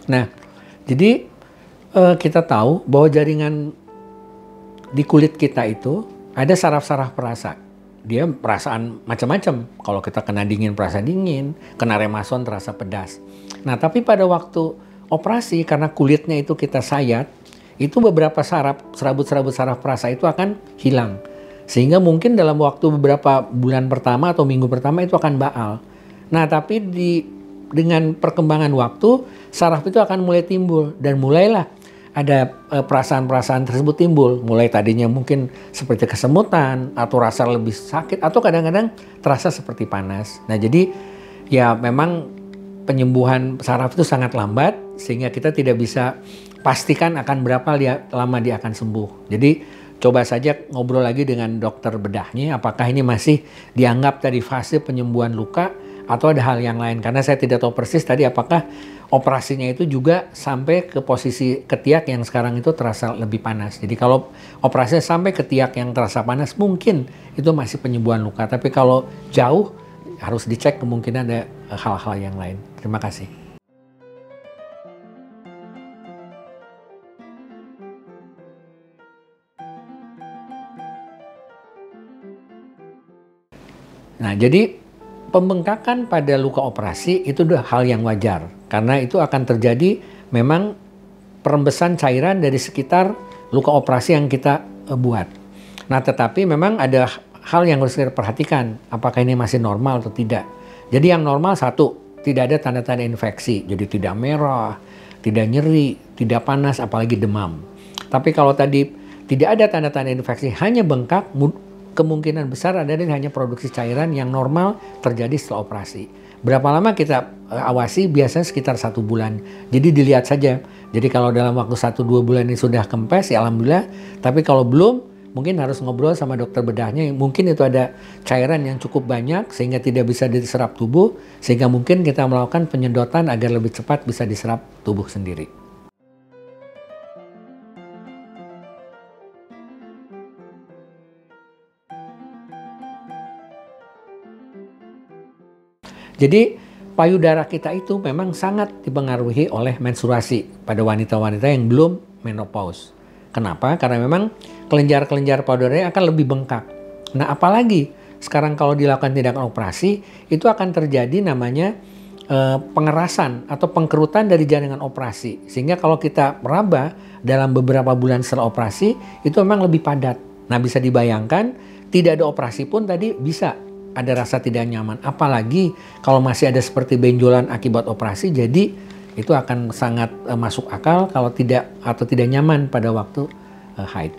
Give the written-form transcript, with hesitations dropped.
Nah, jadi kita tahu bahwa jaringan di kulit kita itu ada saraf-saraf perasa. Dia perasaan macam-macam. Kalau kita kena dingin, perasa dingin. Kena remason, terasa pedas. Nah, tapi pada waktu operasi, karena kulitnya itu kita sayat, itu beberapa serabut-serabut saraf perasa itu akan hilang. Sehingga mungkin dalam waktu beberapa bulan pertama atau minggu pertama itu akan baal. Nah, tapi dengan perkembangan waktu, saraf itu akan mulai timbul. Dan mulailah ada perasaan-perasaan tersebut timbul. Mulai tadinya mungkin seperti kesemutan, atau rasa lebih sakit, atau kadang-kadang terasa seperti panas. Nah, jadi ya memang penyembuhan saraf itu sangat lambat, sehingga kita tidak bisa pastikan akan berapa lama dia akan sembuh. Jadi coba saja ngobrol lagi dengan dokter bedahnya, apakah ini masih dianggap tadi fase penyembuhan luka, atau ada hal yang lain. Karena saya tidak tahu persis tadi apakah operasinya itu juga sampai ke posisi ketiak yang sekarang itu terasa lebih panas. Jadi kalau operasinya sampai ketiak yang terasa panas, mungkin itu masih penyembuhan luka. Tapi kalau jauh, harus dicek, kemungkinan ada hal-hal yang lain. Terima kasih. Nah, jadi pembengkakan pada luka operasi itu udah hal yang wajar. Karena itu akan terjadi memang perembesan cairan dari sekitar luka operasi yang kita buat. Nah, tetapi memang ada hal yang harus kita perhatikan. Apakah ini masih normal atau tidak. Jadi yang normal satu, tidak ada tanda-tanda infeksi. Jadi tidak merah, tidak nyeri, tidak panas, apalagi demam. Tapi kalau tadi tidak ada tanda-tanda infeksi, hanya bengkak, kemungkinan besar adalah hanya produksi cairan yang normal terjadi setelah operasi. Berapa lama kita awasi? Biasanya sekitar 1 bulan. Jadi dilihat saja. Jadi kalau dalam waktu 1-2 bulan ini sudah kempes, ya alhamdulillah. Tapi kalau belum, mungkin harus ngobrol sama dokter bedahnya. Mungkin itu ada cairan yang cukup banyak sehingga tidak bisa diserap tubuh. Sehingga mungkin kita melakukan penyedotan agar lebih cepat bisa diserap tubuh sendiri. Jadi payudara kita itu memang sangat dipengaruhi oleh menstruasi pada wanita-wanita yang belum menopause. Kenapa? Karena memang kelenjar-kelenjar payudaranya akan lebih bengkak. Nah, apalagi sekarang kalau dilakukan tindakan operasi, itu akan terjadi namanya pengerasan atau pengkerutan dari jaringan operasi. Sehingga kalau kita meraba dalam beberapa bulan setelah operasi, itu memang lebih padat. Nah, bisa dibayangkan tidak ada operasi pun tadi bisa ada rasa tidak nyaman, apalagi kalau masih ada seperti benjolan akibat operasi, jadi itu akan sangat masuk akal kalau tidak nyaman pada waktu haid.